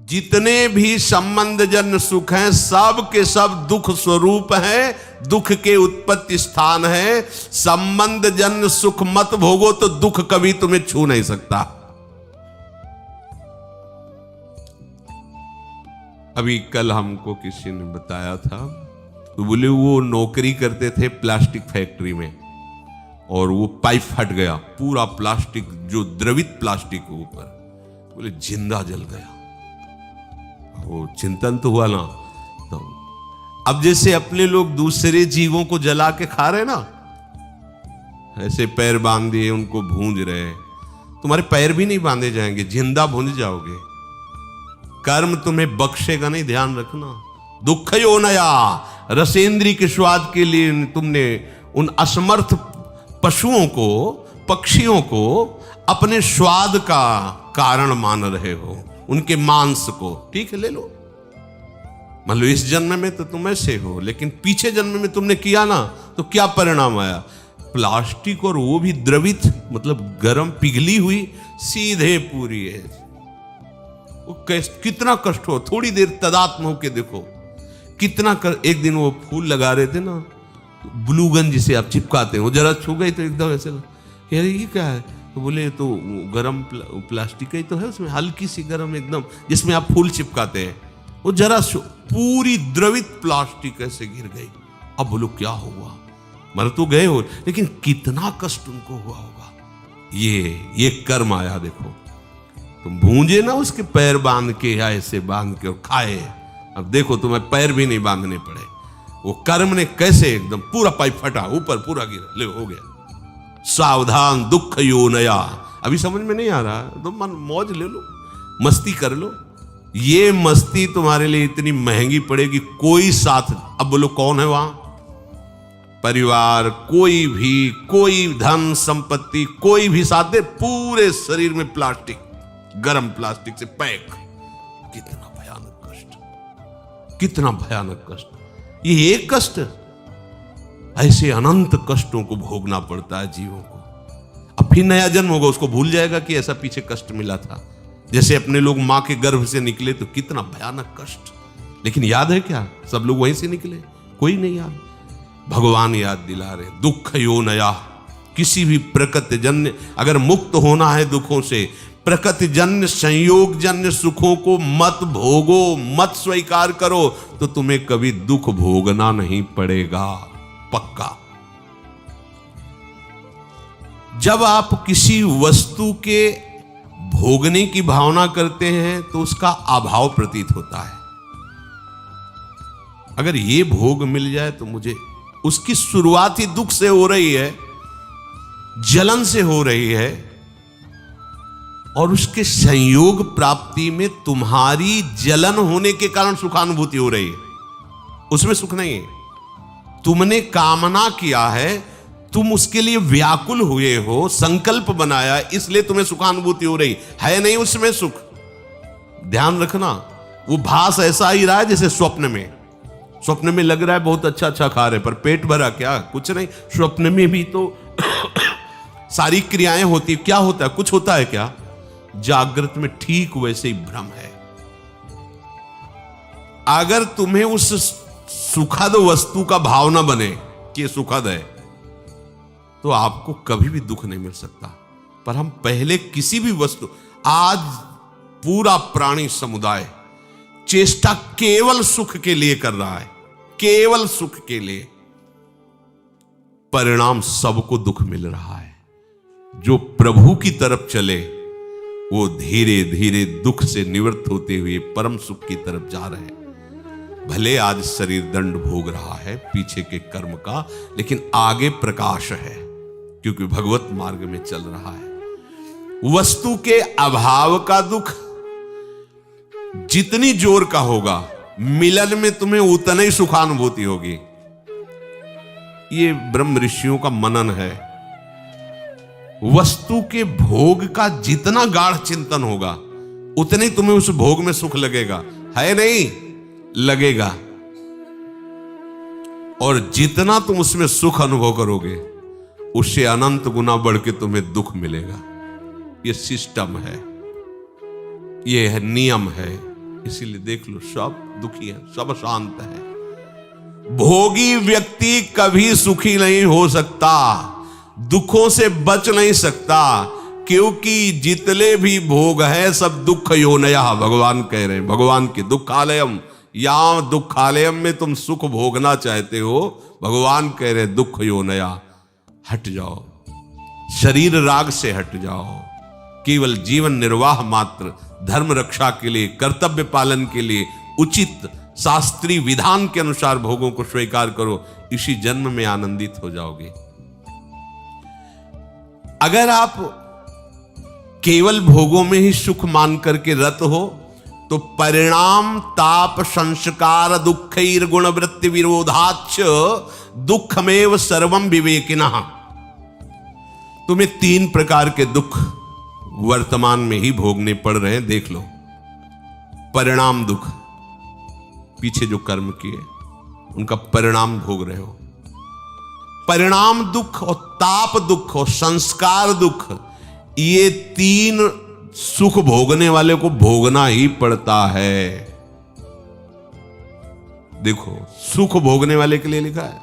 जितने भी संबंध जन्य सुख हैं सब के सब दुख स्वरूप हैं, दुख के उत्पत्ति स्थान है। संबंध जन्य सुख मत भोगो तो दुख कभी तुम्हें छू नहीं सकता। अभी कल हमको किसी ने बताया था, तो बोले वो नौकरी करते थे प्लास्टिक फैक्ट्री में और वो पाइप फट गया, पूरा प्लास्टिक जो द्रवित प्लास्टिक के ऊपर, बोले जिंदा जल गया। वो चिंतन तो हुआ ना। तो अब जैसे अपने लोग दूसरे जीवों को जला के खा रहे ना, ऐसे पैर बांध दिए उनको भूंज रहे, तुम्हारे पैर भी नहीं बांधे जाएंगे, जिंदा भूंज जाओगे। कर्म तुम्हें बख्शेगा नहीं, ध्यान रखना। दुख यो नया, रसेंद्री के स्वाद के लिए तुमने उन असमर्थ पशुओं को, पक्षियों को अपने स्वाद का कारण मान रहे हो, उनके मांस को। ठीक है, ले लो, मान लो इस जन्म में तो तुम ऐसे हो, लेकिन पीछे जन्म में तुमने किया ना, तो क्या परिणाम आया? प्लास्टिक, और वो भी द्रवित, मतलब गर्म पिघली हुई, सीधे पूरी है। वो कितना कष्ट हो, थोड़ी देर तदात्म होके देखो कितना एक दिन वो फूल लगा रहे थे ना, ब्लू गन जिसे आप चिपकाते हैं, वो जरा छू गई तो एकदम ऐसे कह रहे ये क्या है? तो बोले तो गरम प्लास्टिक ही तो है, उसमें हल्की सी गरम एकदम, जिसमें आप फूल चिपकाते हैं। वो जरा पूरी द्रवित प्लास्टिक ऐसे गिर गई। अब बोलो क्या हुआ? मर तो गए हो, लेकिन कितना कष्ट उनको हुआ होगा। ये कर्म आया। देखो तुम भूंजे ना उसके पैर बांध के, या ऐसे बांध के और खाए। अब देखो तुम्हें पैर भी नहीं बांधने पड़े। वो कर्म ने कैसे एकदम पूरा पाइप फटा, ऊपर पूरा गिरा, ले हो गया। सावधान दुख यो नया। अभी समझ में नहीं आ रहा तो मन मौज ले लो, मस्ती कर लो। ये मस्ती तुम्हारे लिए इतनी महंगी पड़ेगी, कोई साथ। अब बोलो कौन है वहां? परिवार, कोई भी, कोई धन संपत्ति, कोई भी साथ दे, पूरे शरीर में प्लास्टिक, गरम प्लास्टिक से पैक। कितना भयानक कष्ट, कितना भयानक कष्ट। ये एक कष्ट, ऐसे अनंत कष्टों को भोगना पड़ता है जीवों को। अब फिर नया जन्म होगा, उसको भूल जाएगा कि ऐसा पीछे कष्ट मिला था। जैसे अपने लोग मां के गर्भ से निकले तो कितना भयानक कष्ट, लेकिन याद है क्या? सब लोग वहीं से निकले, कोई नहीं याद। भगवान याद दिला रहे, दुख यो नया। किसी भी प्रकृति जन्य, अगर मुक्त होना है दुखों से, प्रकृति जन्य संयोग जन्य सुखों को मत भोगो, मत स्वीकार करो, तो तुम्हें कभी दुख भोगना नहीं पड़ेगा, पक्का। जब आप किसी वस्तु के भोगने की भावना करते हैं तो उसका अभाव प्रतीत होता है। अगर ये भोग मिल जाए तो मुझे, उसकी शुरुआत ही दुख से हो रही है, जलन से हो रही है, और उसके संयोग प्राप्ति में तुम्हारी जलन होने के कारण सुखानुभूति हो रही है, उसमें सुख नहीं है। तुमने कामना किया है, तुम उसके लिए व्याकुल हुए हो, संकल्प बनाया, इसलिए तुम्हें सुखानुभूति हो रही है, नहीं उसमें सुख। ध्यान रखना, वो भास ऐसा ही रहा है जैसे स्वप्न में। स्वप्न में लग रहा है बहुत अच्छा अच्छा खा रहे, पर पेट भरा क्या? कुछ नहीं। स्वप्न में भी तो सारी क्रियाएं होती, क्या होता है? कुछ होता है क्या? जागृत में ठीक वैसे ही भ्रम है। अगर तुम्हें उस सुखद वस्तु का भावना बने कि ये सुखद है, तो आपको कभी भी दुख नहीं मिल सकता। पर हम पहले किसी भी वस्तु, आज पूरा प्राणी समुदाय चेष्टा केवल सुख के लिए कर रहा है, केवल सुख के लिए। परिणाम सबको दुख मिल रहा है। जो प्रभु की तरफ चले वो धीरे धीरे दुख से निवृत्त होते हुए परम सुख की तरफ जा रहे हैं। भले आज शरीर दंड भोग रहा है पीछे के कर्म का, लेकिन आगे प्रकाश है, क्योंकि भगवत मार्ग में चल रहा है। वस्तु के अभाव का दुख जितनी जोर का होगा, मिलन में तुम्हें उतना ही सुखानुभूति होगी। ये ब्रह्म ऋषियों का मनन है। वस्तु के भोग का जितना गाढ़ चिंतन होगा, उतने ही तुम्हें उस भोग में सुख लगेगा, है नहीं? लगेगा। और जितना तुम उसमें सुख अनुभव करोगे, उससे अनंत गुना बढ़ के तुम्हें दुख मिलेगा। ये सिस्टम है, ये है नियम है, इसीलिए देख लो सब दुखी है, सब शांत है। भोगी व्यक्ति कभी सुखी नहीं हो सकता, दुखों से बच नहीं सकता, क्योंकि जितने भी भोग है सब दुख योनया, भगवान कह रहे हैं। भगवान के दुखालयम, यहां दुखालयम में तुम सुख भोगना चाहते हो, भगवान कह रहे दुख योनया, हट जाओ, शरीर राग से हट जाओ, केवल जीवन निर्वाह मात्र, धर्म रक्षा के लिए, कर्तव्य पालन के लिए उचित शास्त्रीय विधान के अनुसार भोगों को स्वीकार करो, इसी जन्म में आनंदित हो जाओगे। अगर आप केवल भोगों में ही सुख मान करके रत हो तो परिणाम ताप संस्कार दुखैर गुण वृत्ति विरोधाच दुखमेव सर्वम विवेकिनः। तुम्हें 3 प्रकार के दुख वर्तमान में ही भोगने पड़ रहे हैं, देख लो। परिणाम दुख, पीछे जो कर्म किए उनका परिणाम भोग रहे हो। परिणाम दुख और ताप दुख और संस्कार दुख, ये 3 सुख भोगने वाले को भोगना ही पड़ता है। देखो, सुख भोगने वाले के लिए लिखा है,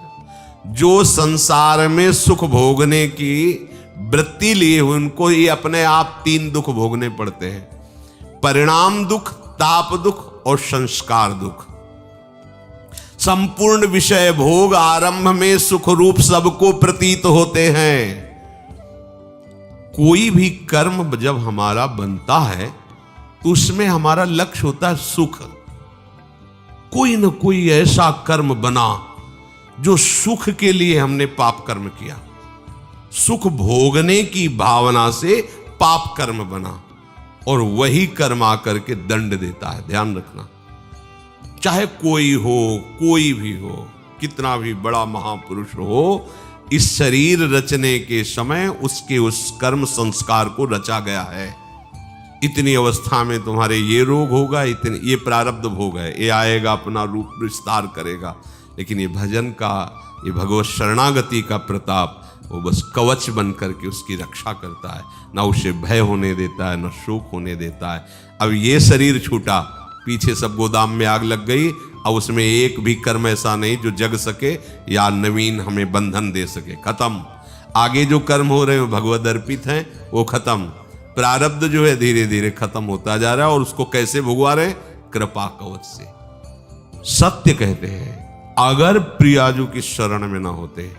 जो संसार में सुख भोगने की वृत्ति लिए हुए उनको ये अपने आप 3 दुख भोगने पड़ते हैं, परिणाम दुख, ताप दुख और संस्कार दुख। संपूर्ण विषय भोग आरंभ में सुख रूप सबको प्रतीत होते हैं। कोई भी कर्म जब हमारा बनता है तो उसमें हमारा लक्ष्य होता है सुख। कोई ना कोई ऐसा कर्म बना जो सुख के लिए हमने पाप कर्म किया, सुख भोगने की भावना से पाप कर्म बना, और वही कर्म आकर के दंड देता है। ध्यान रखना, चाहे कोई हो, कोई भी हो, कितना भी बड़ा महापुरुष हो, इस शरीर रचने के समय उसके उस कर्म संस्कार को रचा गया है। इतनी अवस्था में तुम्हारे ये रोग होगा, इतने ये प्रारब्ध भोग है, ये आएगा, अपना रूप विस्तार करेगा। लेकिन ये भजन का, ये भगवत शरणागति का प्रताप, वो बस कवच बन करके उसकी रक्षा करता है, ना उसे भय होने देता है, ना शोक होने देता है। अब ये शरीर छूटा, पीछे सब गोदाम में आग लग गई, अब उसमें एक भी कर्म ऐसा नहीं जो जग सके या नवीन हमें बंधन दे सके, खत्म। आगे जो कर्म हो रहे हैं भगवद अर्पित हैं, वो खत्म। प्रारब्ध जो है धीरे धीरे खत्म होता जा रहा है, और उसको कैसे भुगवा रहे? कृपा कवच से। सत्य कहते हैं, अगर प्रियाजू की शरण में ना होते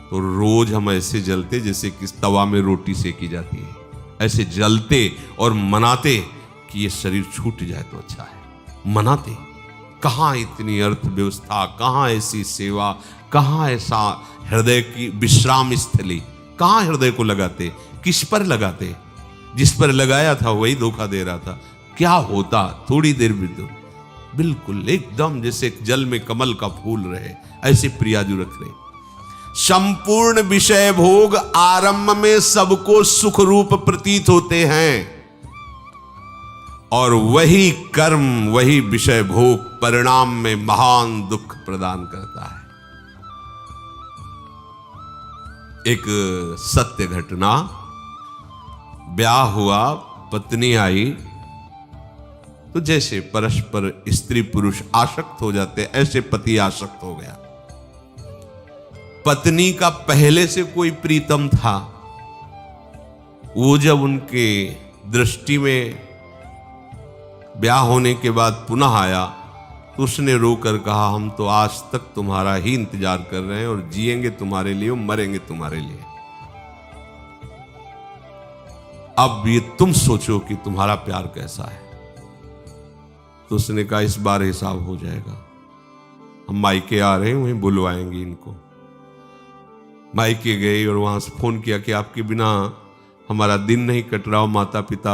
तो रोज हम ऐसे जलते जैसे किस तवा में रोटी सेकी जाती है, ऐसे जलते और मनाते कि ये शरीर छूट जाए तो अच्छा है। मनाते, कहाँ इतनी अर्थव्यवस्था, कहाँ ऐसी सेवा, कहाँ ऐसा हृदय की विश्राम स्थली, कहाँ हृदय को लगाते, किस पर लगाते? जिस पर लगाया था वही धोखा दे रहा था। क्या होता थोड़ी देर भी तो बिल्कुल एकदम जैसे जल में कमल का फूल रहे, ऐसे प्रियाजू रख रहे। संपूर्ण विषय भोग आरंभ में सबको सुख रूप प्रतीत होते हैं, और वही कर्म, वही विषय भोग परिणाम में महान दुख प्रदान करता है। एक सत्य घटना, ब्याह हुआ, पत्नी आई, तो जैसे परस्पर स्त्री पुरुष आसक्त हो जाते, ऐसे पति आसक्त हो गया। पत्नी का पहले से कोई प्रीतम था, वो जब उनके दृष्टि में ब्याह होने के बाद पुनः आया तो उसने रोकर कहा, हम तो आज तक तुम्हारा ही इंतजार कर रहे हैं, और जिएंगे तुम्हारे लिए और मरेंगे तुम्हारे लिए। अब ये तुम सोचो कि तुम्हारा प्यार कैसा है। तो उसने कहा, इस बार हिसाब हो जाएगा, हम मायके आ रहे हैं, वहीं बुलवाएंगे इनको। मायके गई और वहां से फोन किया कि आपके बिना हमारा दिन नहीं कट रहा, माता पिता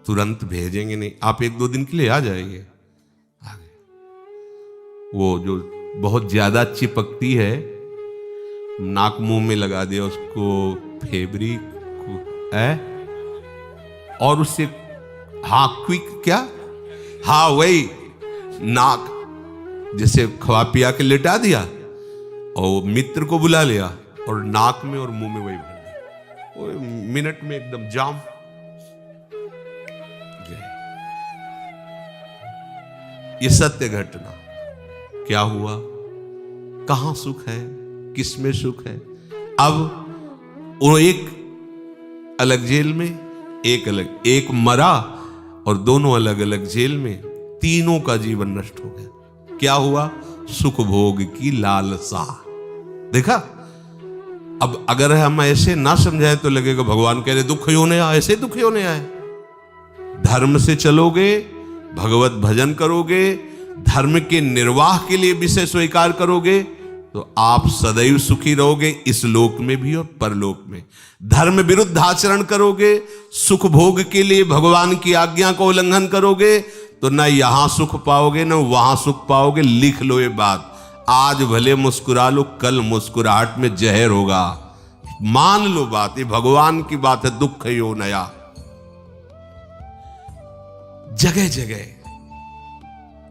तुरंत भेजेंगे नहीं, आप 1-2 दिन के लिए आ जाइए। आ गए। वो जो बहुत ज्यादा चिपकती है, नाक मुंह में लगा दिया उसको, फेब्रिक है, और उससे हाँ क्विक क्या, हाँ वही नाक जैसे खवा पिया के लेटा दिया, और मित्र को बुला लिया और नाक में और मुंह में वही भर दिया, मिनट में एकदम जाम। ये सत्य घटना। क्या हुआ, कहां सुख है, किसमें सुख है? अब वो एक अलग जेल में, एक मरा और दोनों अलग अलग जेल में, तीनों का जीवन नष्ट हो गया। क्या हुआ? सुख भोग की लालसा। देखा, अब अगर हम ऐसे ना समझाए तो लगेगा भगवान कह रहे दुख होने आए, ऐसे दुख होने आए। धर्म से चलोगे, भगवत भजन करोगे, धर्म के निर्वाह के लिए विषय स्वीकार करोगे तो आप सदैव सुखी रहोगे, इस लोक में भी और परलोक में। धर्म विरुद्ध आचरण करोगे, सुख भोग के लिए भगवान की आज्ञा को उल्लंघन करोगे तो न यहां सुख पाओगे न वहां सुख पाओगे। लिख लो ये बात, आज भले मुस्कुरा लो, कल मुस्कुराहट में जहर होगा। मान लो बात, ये भगवान की बात है। दुख यो नया, जगह जगह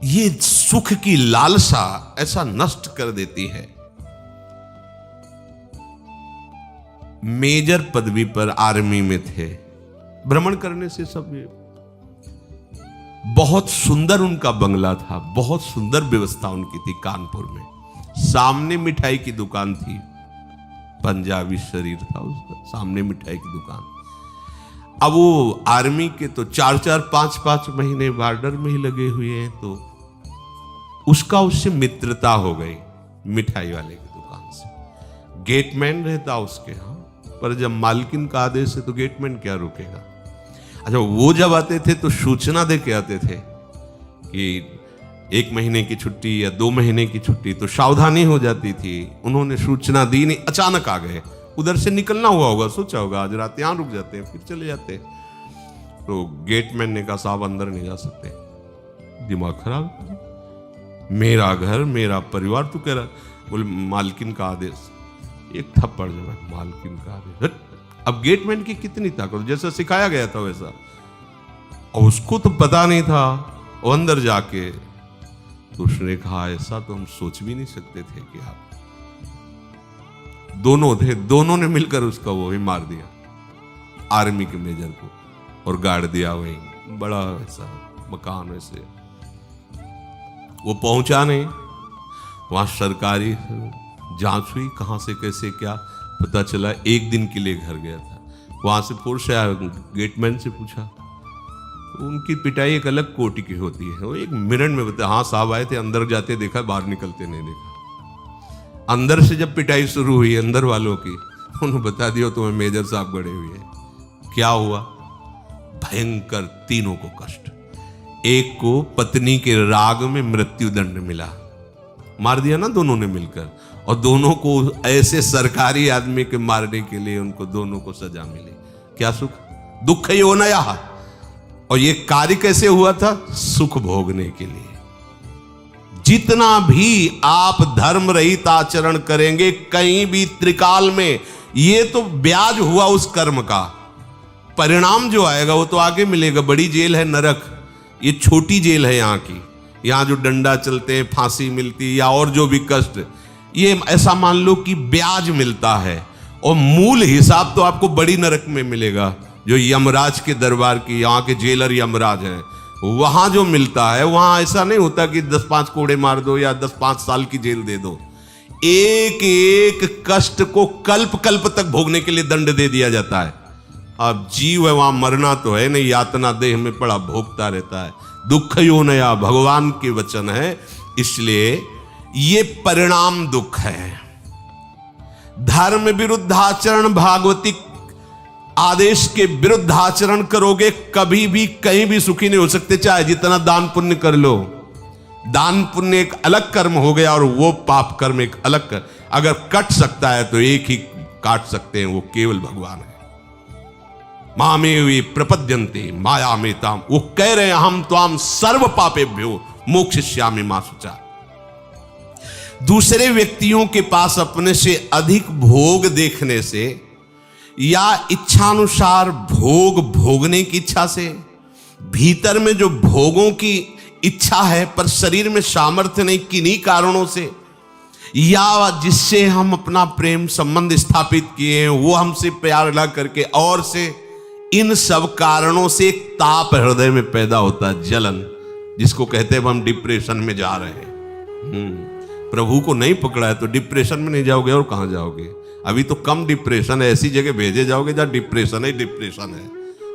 ये सुख की लालसा ऐसा नष्ट कर देती है। मेजर पदवी पर आर्मी में थे, भ्रमण करने से सब, बहुत सुंदर उनका बंगला था, बहुत सुंदर व्यवस्था उनकी थी कानपुर में। सामने मिठाई की दुकान थी, पंजाबी शरीर था उसका, सामने मिठाई की दुकान। अब वो आर्मी के तो 4-4, 5-5 महीने बॉर्डर में ही लगे हुए हैं, तो उसका उससे मित्रता हो गई मिठाई वाले की दुकान से। गेटमैन रहता उसके यहाँ, पर जब मालकिन का आदेश है तो गेटमैन क्या रोकेगा। अच्छा, वो जब आते थे तो सूचना दे के आते थे कि 1 महीने की छुट्टी या 2 महीने की छुट्टी, तो सावधानी हो जाती थी। उन्होंने सूचना दी नहीं, अचानक आ गए, उधर से निकलना हुआ होगा, सोचा होगा आज रात यहां रुक जाते हैं फिर चले जाते हैं। तो गेटमैन ने कहा साहब अंदर नहीं जा सकते। दिमाग खराब, मेरा घर मेरा परिवार, तू कह रहा। बोले मालकिन का आदेश, एक थप्पड़ जब मालकिन का आदेश। अब गेटमैन की कितनी ताकत, जैसा सिखाया गया था वैसा, और उसको तो पता नहीं था। वो अंदर जाके तो उसने कहा ऐसा तो हम सोच भी नहीं सकते थे कि आप दोनों थे, दोनों ने मिलकर उसका वो ही मार दिया, आर्मी के मेजर को, और गाड़ दिया वहीं। बड़ा ऐसा मकान वैसे, वो पहुंचा नहीं, वहां सरकारी जांच हुई, कहां से कैसे क्या पता चला। 1 दिन के लिए घर गया था, वहां से फोर्स आया, गेटमैन से पूछा, तो उनकी पिटाई एक अलग कोटि की होती है। वो 1 मिनट में बताया हाँ साहब आए थे, अंदर जाते देखा, बाहर निकलते नहीं देखा। अंदर से जब पिटाई शुरू हुई अंदर वालों की, उन्होंने बता दिया तुम्हें मेजर साहब गड़े हुए हैं। क्या हुआ? भयंकर, तीनों को कष्ट। एक को पत्नी के राग में मृत्यु दंड मिला, मार दिया ना दोनों ने मिलकर, और दोनों को ऐसे सरकारी आदमी के मारने के लिए उनको दोनों को सजा मिली। क्या सुख, दुख ही होना यह। और ये कार्य कैसे हुआ था? सुख भोगने के लिए। जितना भी आप धर्म रहित आचरण करेंगे कहीं भी त्रिकाल में, ये तो ब्याज हुआ उस कर्म का। परिणाम जो आएगा वो तो आगे मिलेगा। बड़ी जेल है नरक, ये छोटी जेल है यहाँ की। यहाँ जो डंडा चलते हैं, फांसी मिलती या और जो भी कष्ट, ये ऐसा मान लो कि ब्याज मिलता है, और मूल हिसाब तो आपको बड़ी नरक में मिलेगा, जो यमराज के दरबार की, यहाँ के जेलर यमराज हैं, वहां जो मिलता है। वहां ऐसा नहीं होता कि 10-5 कोड़े मार दो या 10-5 साल की जेल दे दो। एक एक कष्ट को कल्प कल्प तक भोगने के लिए दंड दे दिया जाता है। अब जीव है, वहां मरना तो है नहीं, यातना देह में पड़ा भोगता रहता है। दुख यो नया भगवान के वचन है, इसलिए ये परिणाम दुख है। धर्म विरुद्ध आचरण, भागवतिक आदेश के विरुद्ध आचरण करोगे, कभी भी कहीं भी सुखी नहीं हो सकते, चाहे जितना दान पुण्य कर लो। दान पुण्य एक अलग कर्म हो गया और वो पाप कर्म एक अलग कर। अगर कट सकता है तो एक ही काट सकते हैं, वो केवल भगवान है। मामेवे प्रपद्यन्ते माया में ताम, वो कह रहे हैं हम त्वाम सर्व पापेभ्यो मोक्षयिष्यामि मा शुचा। दूसरे व्यक्तियों के पास अपने से अधिक भोग देखने से या इच्छानुसार भोग भोगने की इच्छा से, भीतर में जो भोगों की इच्छा है पर शरीर में सामर्थ्य नहीं, किन्हीं कारणों से, या जिससे हम अपना प्रेम संबंध स्थापित किए हैं वो हमसे प्यार ला करके, और से, इन सब कारणों से एक ताप हृदय में पैदा होता है, जलन। जिसको कहते हैं हम डिप्रेशन में जा रहे हैं। प्रभु को नहीं पकड़ा है तो डिप्रेशन में नहीं जाओगे और कहां जाओगे? अभी तो कम डिप्रेशन है, ऐसी जगह भेजे जाओगे जहां डिप्रेशन है,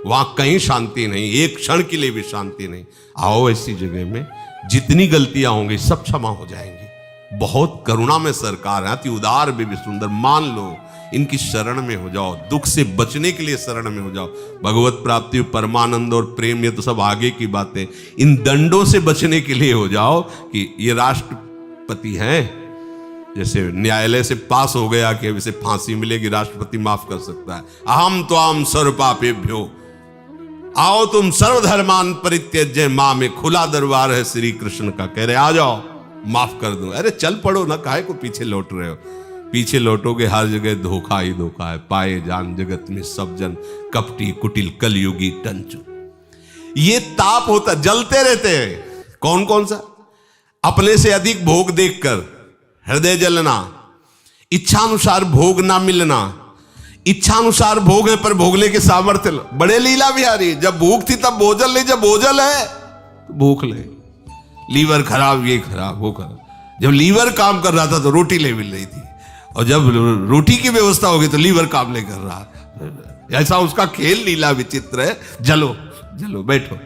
वहां कहीं शांति नहीं, एक क्षण के लिए भी शांति नहीं। आओ ऐसी जगह में जितनी गलतियां होंगी सब क्षमा हो जाएंगी। बहुत करुणा में सरकार है, अति उदार भी सुंदर। मान लो, इनकी शरण में हो जाओ, दुख से बचने के लिए शरण में हो जाओ। भगवत प्राप्ति, परमानंद और प्रेम ये तो सब आगे की बातें। इन दंडों से बचने के लिए हो जाओ कि ये राष्ट्रपति हैं, जैसे न्यायालय से पास हो गया कि अब इसे फांसी मिलेगी, राष्ट्रपति माफ कर सकता है। अहम त्वाम सर्व पापेभ्यो, आओ तुम सर्वधर्मान परित्यज्य मां में खुला दरबार है श्री कृष्ण का। कह रहे आ जाओ, माफ कर दूं। अरे चल पड़ो ना, काहे को पीछे लौट रहे हो? पीछे लौटोगे हर जगह धोखा ही धोखा है। पाए जान जगत में सब जन कपटी कुटिल कलयुगी टंचु। ये ताप होता, जलते रहते हैं। कौन कौन सा? अपने से अधिक भोग देखकर हृदय जलना, इच्छानुसार भोग ना मिलना। इच्छानुसार भोग है पर भोगने के सामर्थ्य। बड़े लीला बिहारी, जब भूख थी तब भोजन ले, जब भोजन है तो भूख ले। लीवर खराब, ये खराब, वो खराब। जब लीवर काम कर रहा था तो रोटी ले मिल रही थी, और जब रोटी की व्यवस्था होगी तो लीवर काम नहीं कर रहा। ऐसा उसका खेल लीला विचित्र है। जलो जलो बैठो।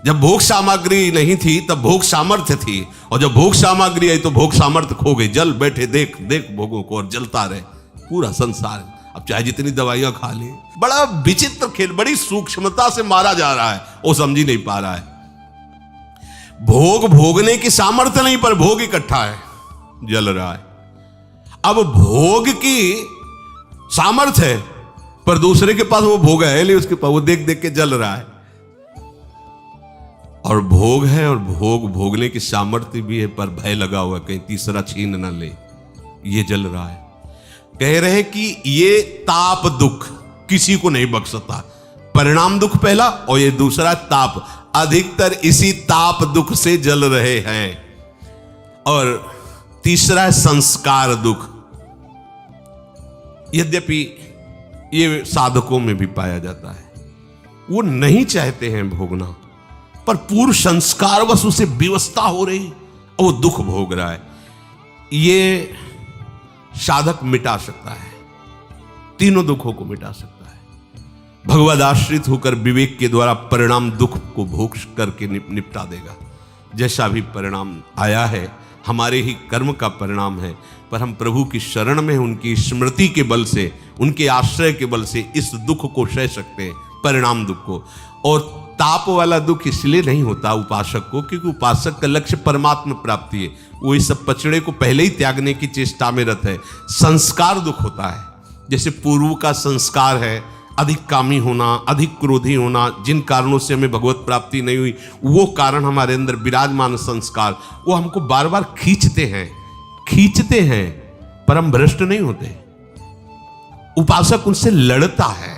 जब भोग सामग्री नहीं थी तब भोग सामर्थ्य थी, और जब भोग सामग्री आई तो भोग सामर्थ्य खो गई। जल बैठे देख देख भोगों को और जलता रहे पूरा संसार। अब चाहे जितनी दवाइयां खा ले, बड़ा विचित्र खेल, बड़ी सूक्ष्मता से मारा जा रहा है, वो समझ ही नहीं पा रहा है। भोग भोगने की सामर्थ्य नहीं पर भोग इकट्ठा है, जल रहा है। अब भोग की सामर्थ्य है पर दूसरे के पास वो भोग है नहीं, उसके पास वो देख देख के जल रहा है। और भोग है और भोग भोगने की सामर्थ्य भी है पर भय लगा हुआ कहीं तीसरा छीन न ले, ये जल रहा है। कह रहे कि ये ताप दुख किसी को नहीं बख्शता। परिणाम दुख पहला और ये दूसरा ताप, अधिकतर इसी ताप दुख से जल रहे हैं। और तीसरा है संस्कार दुख। यद्यपि ये साधकों में भी पाया जाता है, वो नहीं चाहते हैं भोगना पर पूर्व संस्कार वश उसे विवशता हो रही और वो दुख भोग रहा है। ये साधक मिटा सकता है, तीनों दुखों को मिटा सकता है। भगवद आश्रित होकर विवेक के द्वारा परिणाम दुख को भोग करके निपटा देगा। जैसा भी परिणाम आया है हमारे ही कर्म का परिणाम है, पर हम प्रभु की शरण में उनकी स्मृति के बल से, उनके आश्रय के बल से इस दुख को सह सकते हैं, परिणाम दुख को। और ताप वाला दुख इसलिए नहीं होता उपासक को, क्योंकि उपासक का लक्ष्य परमात्मा प्राप्ति है। वो इस सब पचड़े को पहले ही त्यागने की चेष्टा में रत है। संस्कार दुख होता है, जैसे पूर्व का संस्कार है अधिक कामी होना, अधिक क्रोधी होना, जिन कारणों से हमें भगवत प्राप्ति नहीं हुई, वो कारण हमारे अंदर विराजमान संस्कार, वो हमको बार बार खींचते हैं, पर हम भ्रष्ट नहीं होते। उपासक उनसे लड़ता है,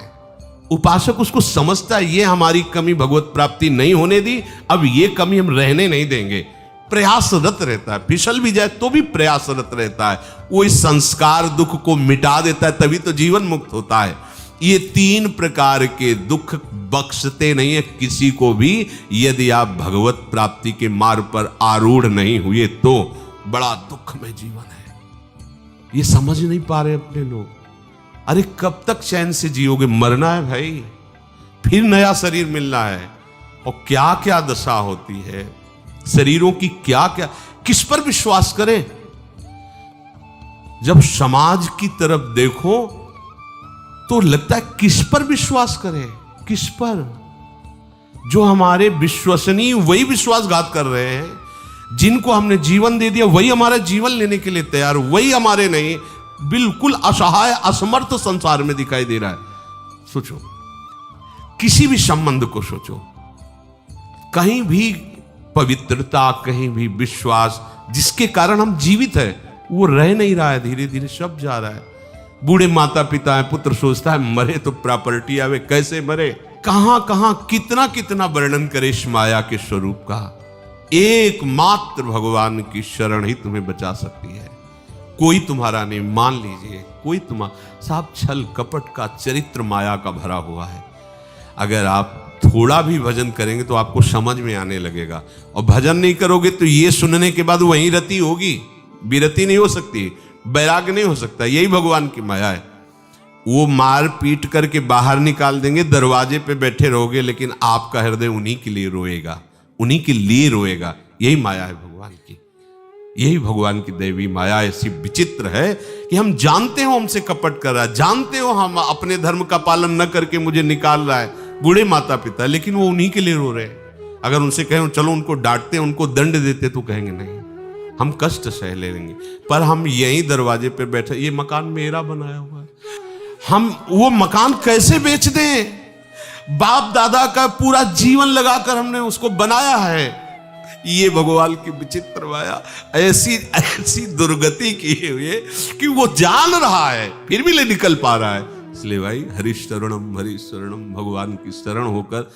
उपासक उसको समझता है ये हमारी कमी भगवत प्राप्ति नहीं होने दी, अब ये कमी हम रहने नहीं देंगे। प्रयासरत रहता है, फिसल भी जाए तो भी प्रयासरत रहता है। वो इस संस्कार दुख को मिटा देता है, तभी तो जीवन मुक्त होता है। ये तीन प्रकार के दुख बख्शते नहीं है किसी को भी, यदि आप भगवत प्राप्ति के मार्ग पर आरूढ़ नहीं हुए तो। बड़ा दुखमय जीवन है, ये समझ नहीं पा रहे अपने लोग। अरे कब तक चैन से जियोगे? मरना है भाई, फिर नया शरीर मिलना है। और क्या क्या दशा होती है शरीरों की, क्या क्या, किस पर विश्वास करें? जब समाज की तरफ देखो तो लगता है किस पर विश्वास करें, किस पर? जो हमारे विश्वसनीय वही विश्वासघात कर रहे हैं, जिनको हमने जीवन दे दिया वही हमारा जीवन लेने के लिए तैयार, वही हमारे नहीं, बिल्कुल असहाय असमर्थ संसार में दिखाई दे रहा है। सोचो, किसी भी संबंध को सोचो, कहीं भी पवित्रता, कहीं भी विश्वास जिसके कारण हम जीवित हैं, वो रह नहीं रहा है, धीरे धीरे सब जा रहा है। बूढ़े माता पिता है, पुत्र सोचता है मरे तो प्रॉपर्टी आवे, कैसे मरे, कहां कहां कितना कितना वर्णन करे इस माया के स्वरूप का। एकमात्र भगवान की शरण ही तुम्हें बचा सकती है। कोई तुम्हारा नहीं, मान लीजिए कोई तुम्हारा, साहब छल कपट का चरित्र माया का भरा हुआ है। अगर आप थोड़ा भी भजन करेंगे तो आपको समझ में आने लगेगा। और भजन नहीं करोगे तो ये सुनने के बाद वहीं रति होगी, विरति नहीं हो सकती, वैराग्य नहीं हो सकता। यही भगवान की माया है। वो मार पीट करके बाहर निकाल देंगे, दरवाजे पे बैठे रहोगे, लेकिन आपका हृदय उन्हीं के लिए रोएगा, उन्हीं के लिए रोएगा। यही माया है भगवान की, यही भगवान की दैवी माया ऐसी विचित्र है कि हम जानते हो हमसे कपट कर रहा है, जानते हो हम अपने धर्म का पालन न करके मुझे निकाल रहा है, बूढ़े माता पिता, लेकिन वो उन्हीं के लिए रो रहे हैं। अगर उनसे कहें चलो उनको डांटते, उनको दंड देते, तो कहेंगे नहीं, हम कष्ट सह लेंगे, पर हम यहीं दरवाजे पे बैठे, ये मकान मेरा बनाया हुआ है, हम वो मकान कैसे बेच दें? बाप दादा का पूरा जीवन लगाकर हमने उसको बनाया है। ये भगवान की विचित्र माया ऐसी ऐसी दुर्गति की हुई है कि वो जान रहा है फिर भी ले निकल पा रहा है। इसलिए भाई हरि शरणम भगवान की शरण होकर